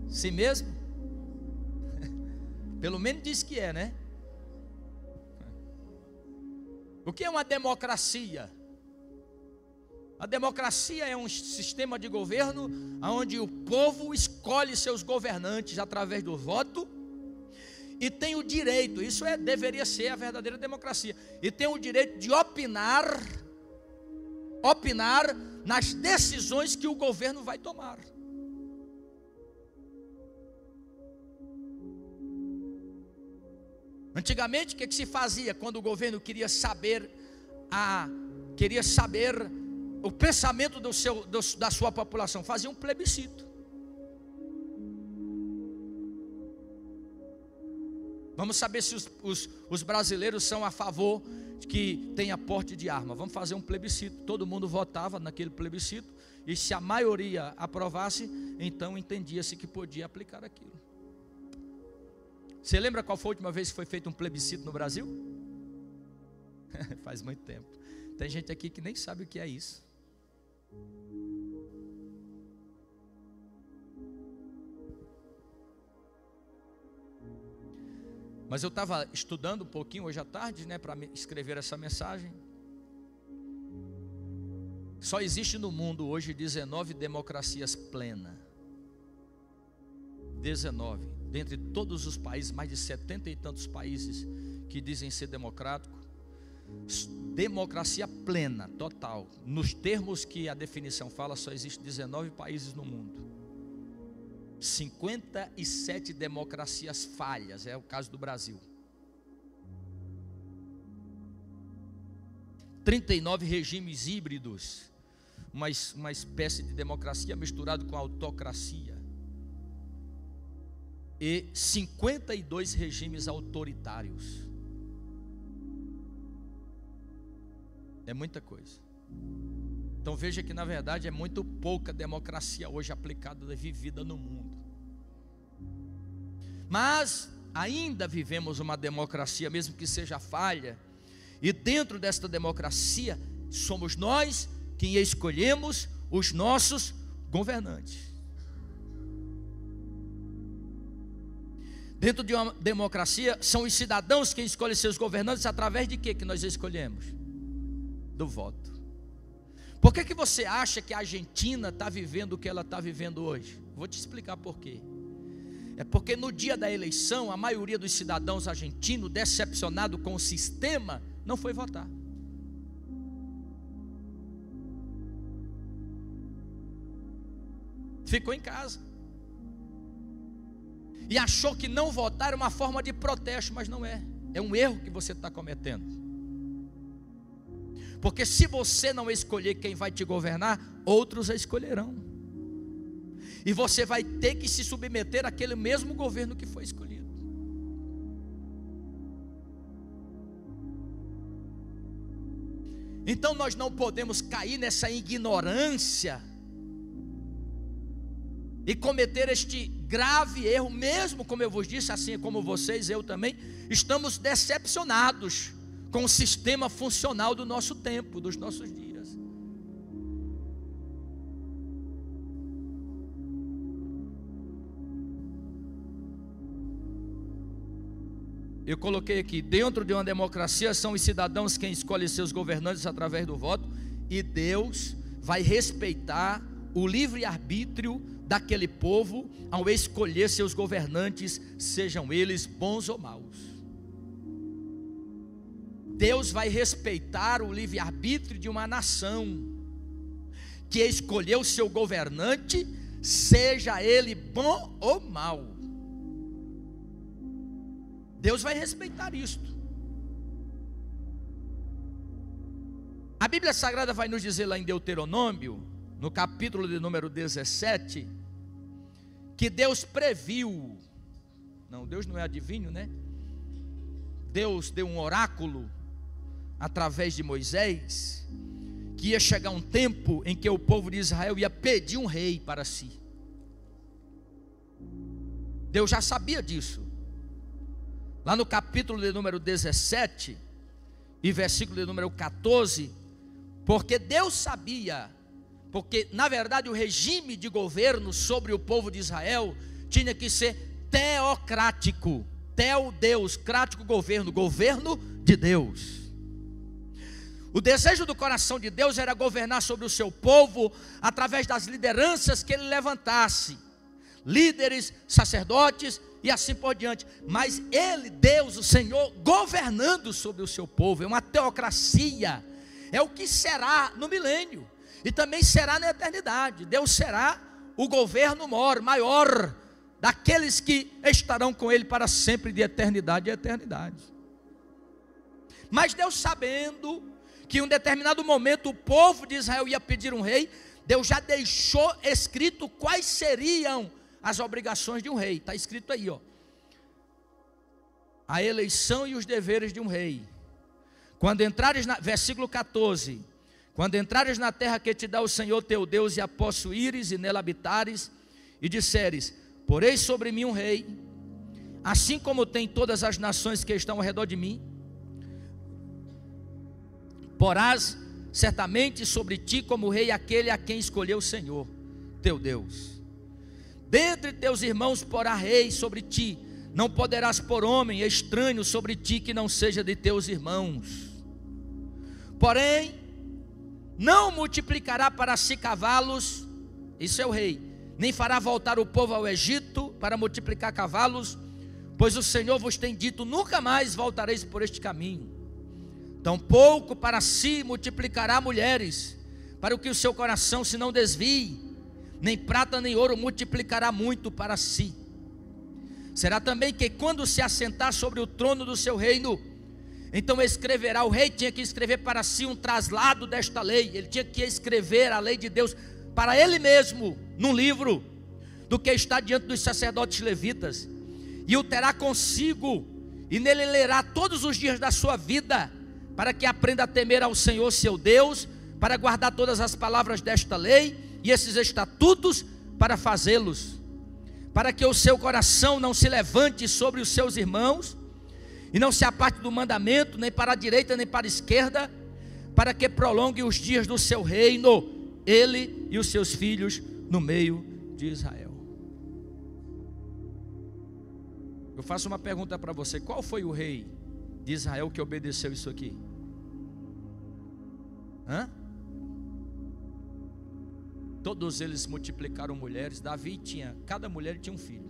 Sim mesmo? Pelo menos diz que é, né? O que é uma democracia? A democracia é um sistema de governo onde o povo escolhe seus governantes através do voto e tem o direito, deveria ser a verdadeira democracia, e tem o direito de opinar nas decisões que o governo vai tomar. Antigamente, o que se fazia quando o governo queria saber o pensamento da sua população? Fazia um plebiscito. Vamos saber se os brasileiros são a favor de que tenha porte de arma. Vamos fazer um plebiscito. Todo mundo votava naquele plebiscito, e se a maioria aprovasse, então entendia-se que podia aplicar aquilo. Você lembra qual foi a última vez que foi feito um plebiscito no Brasil? Faz muito tempo. Tem gente aqui que nem sabe o que é isso. Mas eu estava estudando um pouquinho hoje à tarde, né, para escrever essa mensagem. Só existe no mundo hoje 19 democracias plenas. 19. Dentre todos os países, mais de 70 e tantos países que dizem ser democrático, democracia plena, total, nos termos que a definição fala, só existe 19 países no mundo. 57 democracias falhas, é o caso do Brasil. 39 regimes híbridos, uma espécie de democracia misturado com autocracia. E 52 regimes autoritários. É muita coisa. Então veja que na verdade é muito pouca democracia hoje aplicada e vivida no mundo. Mas ainda vivemos uma democracia, mesmo que seja falha. E dentro desta democracia somos nós quem escolhemos os nossos governantes. Dentro de uma democracia, são os cidadãos quem escolhem seus governantes. Através de quê que nós escolhemos? Do voto. Por que você acha que a Argentina está vivendo o que ela está vivendo hoje? Vou te explicar por quê. É porque no dia da eleição, a maioria dos cidadãos argentinos, decepcionado com o sistema, não foi votar. Ficou em casa. E achou que não votar era uma forma de protesto, mas não é. É um erro que você está cometendo. Porque se você não escolher quem vai te governar, outros a escolherão. E você vai ter que se submeter àquele mesmo governo que foi escolhido. Então nós não podemos cair nessa ignorância e cometer este grave erro, mesmo como eu vos disse, assim como vocês, eu também, estamos decepcionados com o sistema funcional do nosso tempo, dos nossos dias. eu coloquei aqui, dentro de uma democracia são os cidadãos quem escolhe seus governantes através do voto, e Deus vai respeitar o livre-arbítrio daquele povo ao escolher seus governantes, sejam eles bons ou maus. Deus vai respeitar o livre-arbítrio de uma nação que escolheu seu governante, seja ele bom ou mau. Deus vai respeitar isto. A Bíblia Sagrada vai nos dizer lá em Deuteronômio, no capítulo de número 17, que Deus previu, não, Deus não é adivinho, né? Deus deu um oráculo através de Moisés, que ia chegar um tempo em que o povo de Israel ia pedir um rei para si. Deus já sabia disso. Lá no capítulo de número 17 e versículo de número 14, porque Deus sabia, porque na verdade o regime de governo sobre o povo de Israel tinha que ser teocrático. Teo, Deus, crático, governo, governo de Deus. O desejo do coração de Deus era governar sobre o seu povo através das lideranças que ele levantasse, líderes, sacerdotes e assim por diante. Mas ele, Deus, o Senhor, governando sobre o seu povo, é uma teocracia, é o que será no milênio e também será na eternidade. Deus será o governo maior daqueles que estarão com ele para sempre, de eternidade a eternidade. Mas Deus, sabendo que em um determinado momento o povo de Israel ia pedir um rei, Deus já deixou escrito quais seriam as obrigações de um rei. Está escrito aí, ó, a eleição e os deveres de um rei. Quando entrares versículo 14, quando entrares na terra que te dá o Senhor teu Deus, e a possuíres e nela habitares, e disseres, porei sobre mim um rei, assim como tem todas as nações que estão ao redor de mim, porás certamente sobre ti como rei aquele a quem escolheu o Senhor teu Deus. Dentre teus irmãos porá rei sobre ti, não poderás pôr homem estranho sobre ti que não seja de teus irmãos. Porém, não multiplicará para si cavalos, isso é o rei, nem fará voltar o povo ao Egito para multiplicar cavalos, pois o Senhor vos tem dito, nunca mais voltareis por este caminho. Tampouco para si multiplicará mulheres, para que o seu coração se não desvie, nem prata nem ouro multiplicará muito para si. Será também que quando se assentar sobre o trono do seu reino, então escreverá, o rei tinha que escrever para si um traslado desta lei, ele tinha que escrever a lei de Deus para ele mesmo, num livro, do que está diante dos sacerdotes levitas, e o terá consigo, e nele lerá todos os dias da sua vida, para que aprenda a temer ao Senhor seu Deus, para guardar todas as palavras desta lei, e esses estatutos para fazê-los, para que o seu coração não se levante sobre os seus irmãos, e não se aparte do mandamento, nem para a direita nem para a esquerda, para que prolongue os dias do seu reino, ele e os seus filhos no meio de Israel. Eu faço uma pergunta para você, qual foi o rei de Israel que obedeceu isso aqui? Todos eles multiplicaram mulheres. Davi tinha, cada mulher tinha um filho.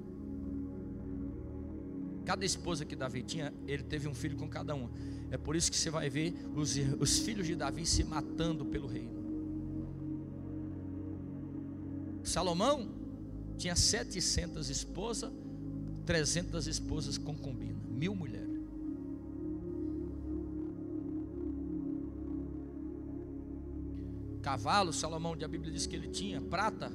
Cada esposa que Davi tinha, ele teve um filho com cada uma. É por isso que você vai ver os filhos de Davi se matando pelo reino. Salomão tinha 700 esposas, 300 esposas concubinas, 1000 mulheres. Cavalo, Salomão, a Bíblia diz que ele tinha prata,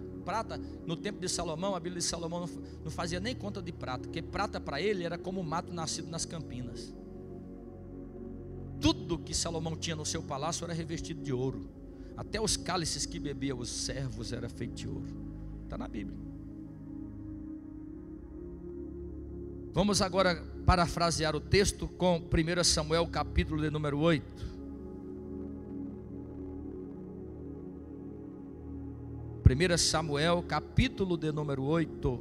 no tempo de Salomão, a Bíblia diz que Salomão não fazia nem conta de prata, porque prata para ele era como o mato nascido nas campinas. Tudo que Salomão tinha no seu palácio era revestido de ouro, até os cálices que bebia os servos era feito de ouro, está na Bíblia. Vamos agora parafrasear o texto com 1 Samuel capítulo de número 8. 1 Samuel capítulo de número 8.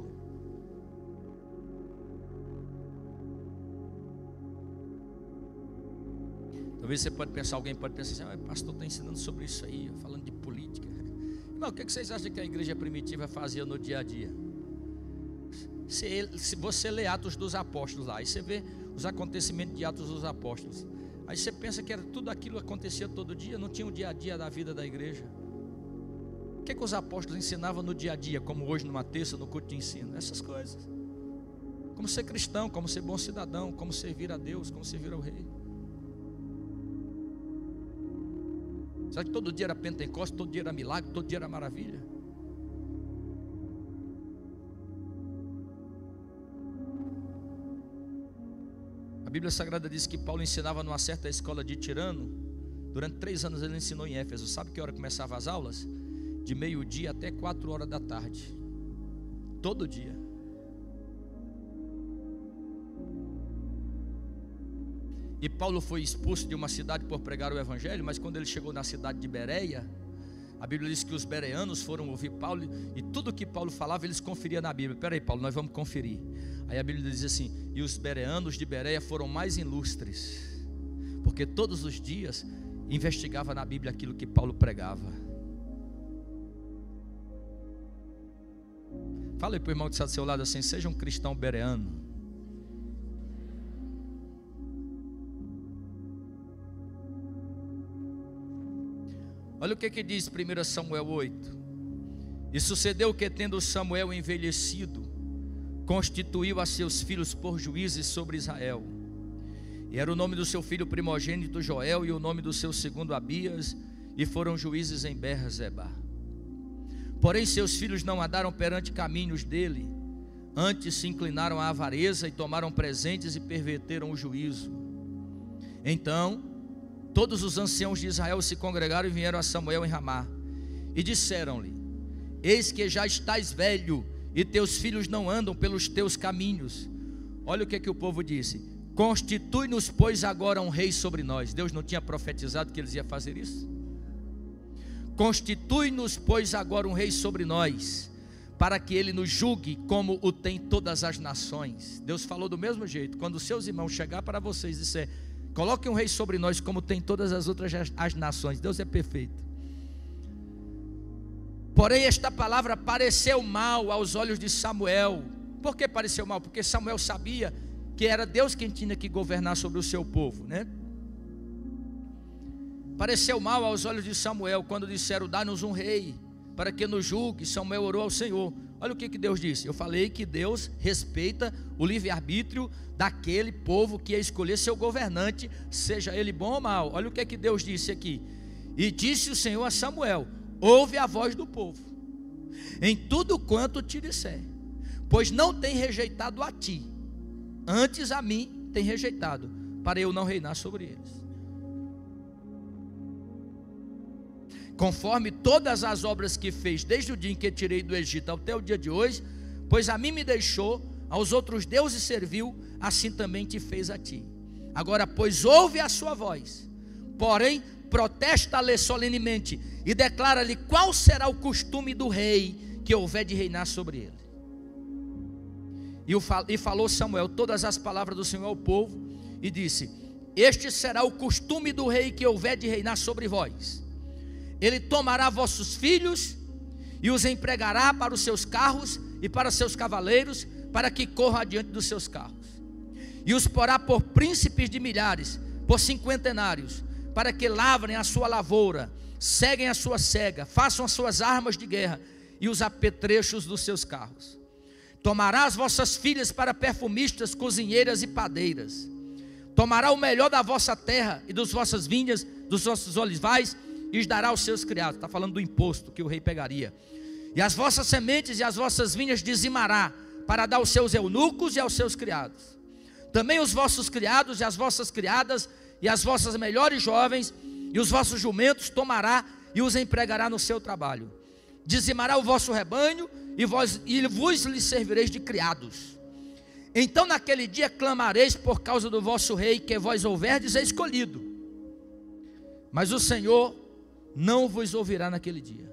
Talvez você pode pensar, alguém pode pensar assim, o pastor está ensinando sobre isso aí, falando de política. Irmão, o que vocês acham que a igreja primitiva fazia no dia a dia? Se você lê Atos dos Apóstolos lá, aí você vê os acontecimentos de Atos dos Apóstolos, aí você pensa que era tudo aquilo que acontecia todo dia, não tinha o dia a dia da vida da igreja. O que os apóstolos ensinavam no dia a dia, como hoje numa terça, no culto de ensino? Essas coisas. Como ser cristão, como ser bom cidadão, como servir a Deus, como servir ao rei. Será que todo dia era Pentecostes, todo dia era milagre, todo dia era maravilha? A Bíblia Sagrada diz que Paulo ensinava numa certa escola de Tirano. Durante 3 anos ele ensinou em Éfeso. Sabe que hora começava as aulas? De meio-dia até 4 horas da tarde. Todo dia. E Paulo foi expulso de uma cidade por pregar o evangelho, mas quando ele chegou na cidade de Bereia, a Bíblia diz que os bereanos foram ouvir Paulo, e tudo que Paulo falava eles conferiam na Bíblia. Espera aí, Paulo, nós vamos conferir. Aí a Bíblia diz assim: e os bereanos de Bereia foram mais ilustres, porque todos os dias investigava na Bíblia aquilo que Paulo pregava. Fala aí para o irmão que está do seu lado assim: seja um cristão bereano. Olha o que diz 1 Samuel 8. E sucedeu que, tendo Samuel envelhecido, constituiu a seus filhos por juízes sobre Israel. E era o nome do seu filho primogênito Joel, e o nome do seu segundo Abias, e foram juízes em Beerzeba. Porém seus filhos não andaram perante caminhos dele, antes se inclinaram à avareza e tomaram presentes e perverteram o juízo. Então todos os anciãos de Israel se congregaram e vieram a Samuel em Ramá, e disseram-lhe: eis que já estás velho, e teus filhos não andam pelos teus caminhos. Olha o que o povo disse: constitui-nos, pois, agora um rei sobre nós. Deus não tinha profetizado que eles iam fazer isso? Constitui-nos, pois, agora um rei sobre nós, para que ele nos julgue como o tem todas as nações. Deus falou do mesmo jeito. Quando os seus irmãos chegar para vocês e disser: coloque um rei sobre nós como tem todas as outras as nações. Deus é perfeito. Porém esta palavra pareceu mal aos olhos de Samuel. Por que pareceu mal? Porque Samuel sabia que era Deus quem tinha que governar sobre o seu povo, né? Pareceu mal aos olhos de Samuel quando disseram: dá-nos um rei para que nos julgue. Samuel orou ao Senhor. Olha o que Deus disse. Eu falei que Deus respeita o livre-arbítrio daquele povo que ia escolher seu governante, seja ele bom ou mau. Olha o que Deus disse aqui. E disse o Senhor a Samuel: ouve a voz do povo em tudo quanto te disser, pois não tem rejeitado a ti, antes a mim tem rejeitado, para eu não reinar sobre eles. Conforme todas as obras que fez desde o dia em que tirei do Egito até o dia de hoje, pois a mim me deixou, aos outros deuses serviu, assim também te fez a ti. Agora, pois, ouve a sua voz, porém protesta-lhe solenemente e declara-lhe qual será o costume do rei que houver de reinar sobre ele. E falou Samuel todas as palavras do Senhor ao povo e disse: este será o costume do rei que houver de reinar sobre vós. Ele tomará vossos filhos e os empregará para os seus carros e para seus cavaleiros, para que corram adiante dos seus carros. E os porá por príncipes de milhares, por cinquentenários, para que lavrem a sua lavoura, seguem a sua cega, façam as suas armas de guerra e os apetrechos dos seus carros. Tomará as vossas filhas para perfumistas, cozinheiras e padeiras. Tomará o melhor da vossa terra e das vossas vinhas, dos vossos olivais, e os dará aos seus criados. Está falando do imposto que o rei pegaria. E as vossas sementes e as vossas vinhas dizimará, para dar aos seus eunucos e aos seus criados. Também os vossos criados e as vossas criadas e as vossas melhores jovens e os vossos jumentos tomará e os empregará no seu trabalho. Dizimará o vosso rebanho e vos lhe servireis de criados. Então naquele dia clamareis por causa do vosso rei que vós houverdes escolhido. Mas o Senhor não vos ouvirá naquele dia.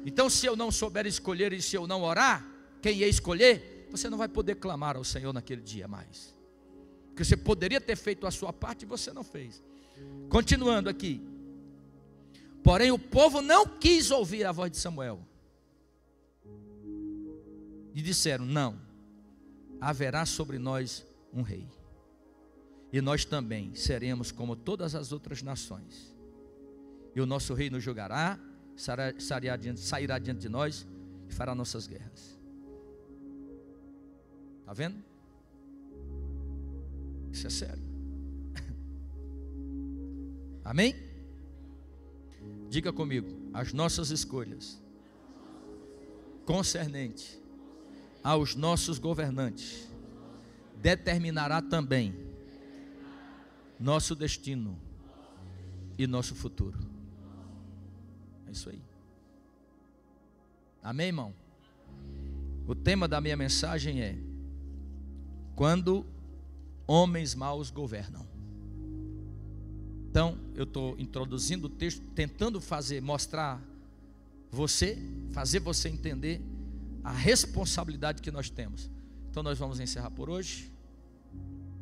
Então, se eu não souber escolher e se eu não orar, quem ia escolher, você não vai poder clamar ao Senhor naquele dia mais. Porque você poderia ter feito a sua parte e você não fez. Continuando aqui. Porém o povo não quis ouvir a voz de Samuel. E disseram: não, haverá sobre nós um rei. E nós também seremos como todas as outras nações. E o nosso rei nos julgará, sairá diante de nós e fará nossas guerras. Está vendo? Isso é sério. Amém? Diga comigo: as nossas escolhas concernente aos nossos governantes determinará também nosso destino e nosso futuro. É isso aí. Amém, irmão? O tema da minha mensagem é: quando homens maus governam. Então, eu estou introduzindo o texto, tentando fazer você entender a responsabilidade que nós temos. Então, nós vamos encerrar por hoje.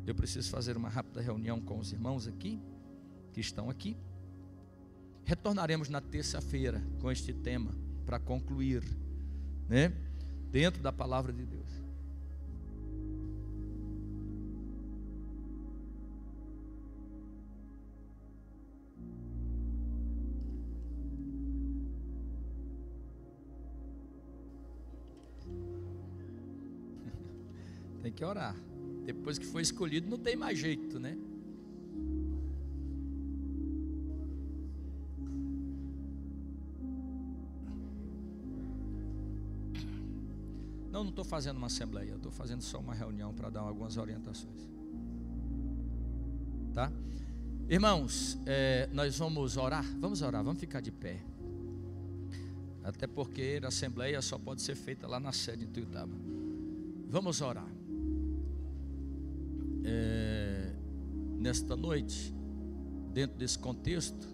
Eu preciso fazer uma rápida reunião com os irmãos aqui, que estão aqui. Retornaremos na terça-feira com este tema, para concluir, né? Dentro da palavra de Deus. Tem que orar. Depois que foi escolhido, não tem mais jeito, né? Não estou fazendo uma assembleia, eu estou fazendo só uma reunião para dar algumas orientações. Tá? Irmãos, nós vamos orar. Vamos orar, vamos ficar de pé. Até porque a assembleia só pode ser feita lá na sede em Tuiutaba. Vamos orar. Nesta noite, dentro desse contexto,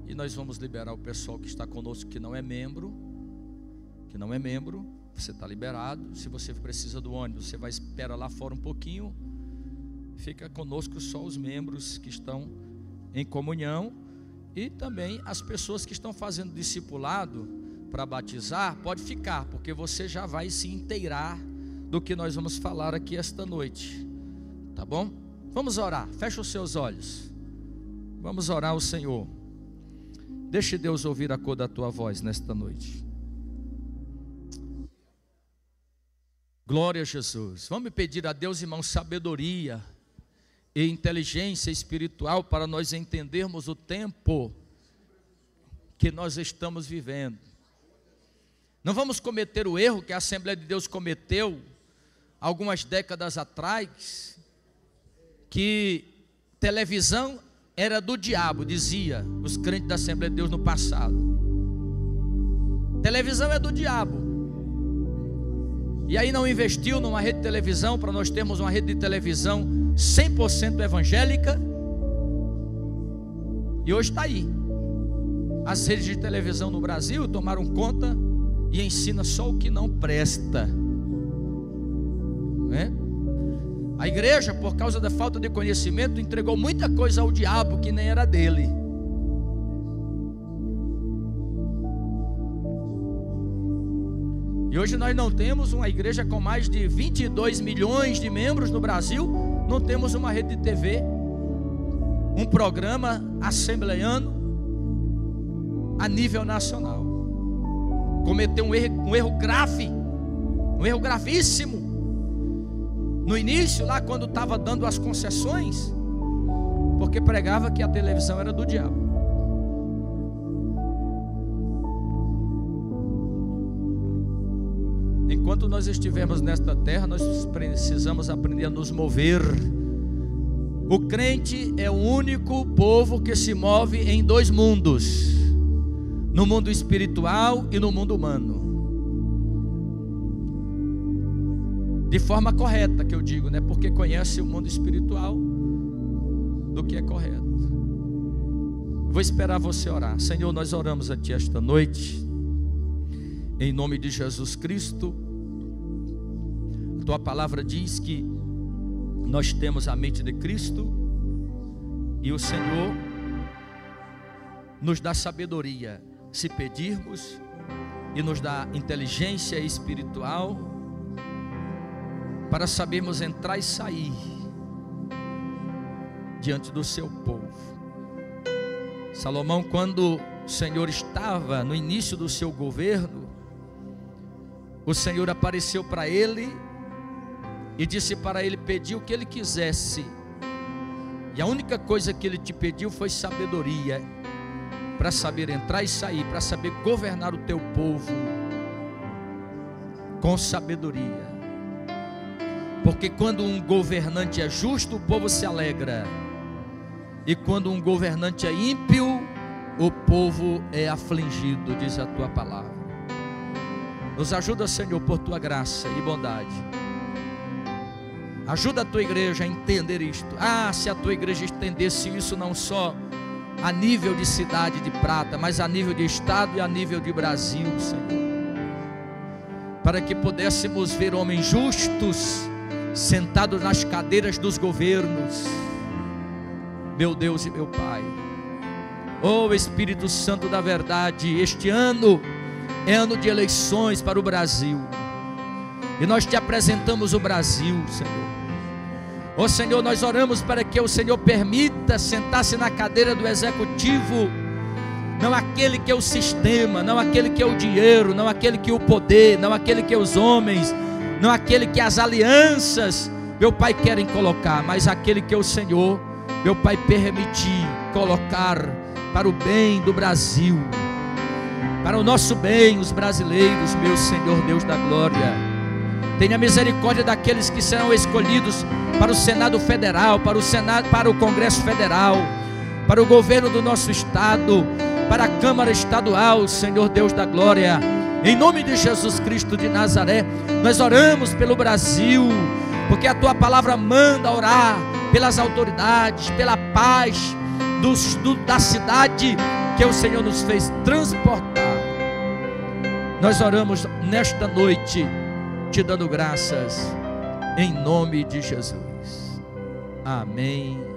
e nós vamos liberar o pessoal que está conosco, que não é membro, você está liberado. Se você precisa do ônibus, você vai esperar lá fora um pouquinho, fica conosco só os membros que estão em comunhão, e também as pessoas que estão fazendo discipulado para batizar, pode ficar, porque você já vai se inteirar do que nós vamos falar aqui esta noite. Tá bom? Vamos orar. Fecha os seus olhos. Vamos orar ao Senhor. Deixe Deus ouvir a cor da tua voz nesta noite. Glória a Jesus. Vamos pedir a Deus, irmão, sabedoria e inteligência espiritual para nós entendermos o tempo que nós estamos vivendo. Não vamos cometer o erro que a Assembleia de Deus cometeu algumas décadas atrás, que televisão era do diabo, dizia os crentes da Assembleia de Deus no passado. Televisão é do diabo. E aí não investiu numa rede de televisão para nós termos uma rede de televisão 100% evangélica. E hoje está aí. As redes de televisão no Brasil tomaram conta e ensinam só o que não presta, né? A igreja, por causa da falta de conhecimento, entregou muita coisa ao diabo que nem era dele. E hoje nós não temos uma igreja com mais de 22 milhões de membros no Brasil, não temos uma rede de TV, um programa assembleiano a nível nacional. Cometeu um erro grave, um erro gravíssimo. No início, lá quando estava dando as concessões, porque pregava que a televisão era do diabo. Enquanto nós estivermos nesta terra, nós precisamos aprender a nos mover. O crente é o único povo que se move em dois mundos: no mundo espiritual e no mundo humano. De forma correta, que eu digo, né? Porque conhece o mundo espiritual do que é correto. Vou esperar você orar. Senhor, nós oramos a Ti esta noite, em nome de Jesus Cristo. A Tua palavra diz que nós temos a mente de Cristo e o Senhor nos dá sabedoria se pedirmos, e nos dá inteligência espiritual para sabermos entrar e sair diante do seu povo. Salomão, quando o Senhor estava no início do seu governo, o Senhor apareceu para ele e disse para ele pedir o que ele quisesse, e a única coisa que ele te pediu foi sabedoria, para saber entrar e sair, para saber governar o teu povo com sabedoria. Porque quando um governante é justo, o povo se alegra, e quando um governante é ímpio, o povo é afligido, diz a tua palavra. Nos ajuda, Senhor, por tua graça e bondade. Ajuda a tua igreja a entender isto. Se a tua igreja entendesse isso não só a nível de cidade de Prata, mas a nível de estado e a nível de Brasil, Senhor, para que pudéssemos ver homens justos sentados nas cadeiras dos governos, meu Deus e meu Pai. Oh Espírito Santo da verdade, este ano é ano de eleições para o Brasil, e nós te apresentamos o Brasil, Senhor. Ó Senhor, nós oramos para que o Senhor permita sentar-se na cadeira do executivo, não aquele que é o sistema, não aquele que é o dinheiro, não aquele que é o poder, não aquele que é os homens, não aquele que as alianças, meu Pai, querem colocar, mas aquele que é o Senhor, meu Pai, permitir colocar para o bem do Brasil, para o nosso bem, os brasileiros, meu Senhor Deus da glória. Tenha misericórdia daqueles que serão escolhidos para o Senado Federal, para o Senado, para o Congresso Federal, para o governo do nosso estado, para a Câmara Estadual, Senhor Deus da glória. Em nome de Jesus Cristo de Nazaré, nós oramos pelo Brasil, porque a tua palavra manda orar pelas autoridades, pela paz da cidade que o Senhor nos fez transportar. Nós oramos nesta noite, te dando graças, em nome de Jesus. Amém.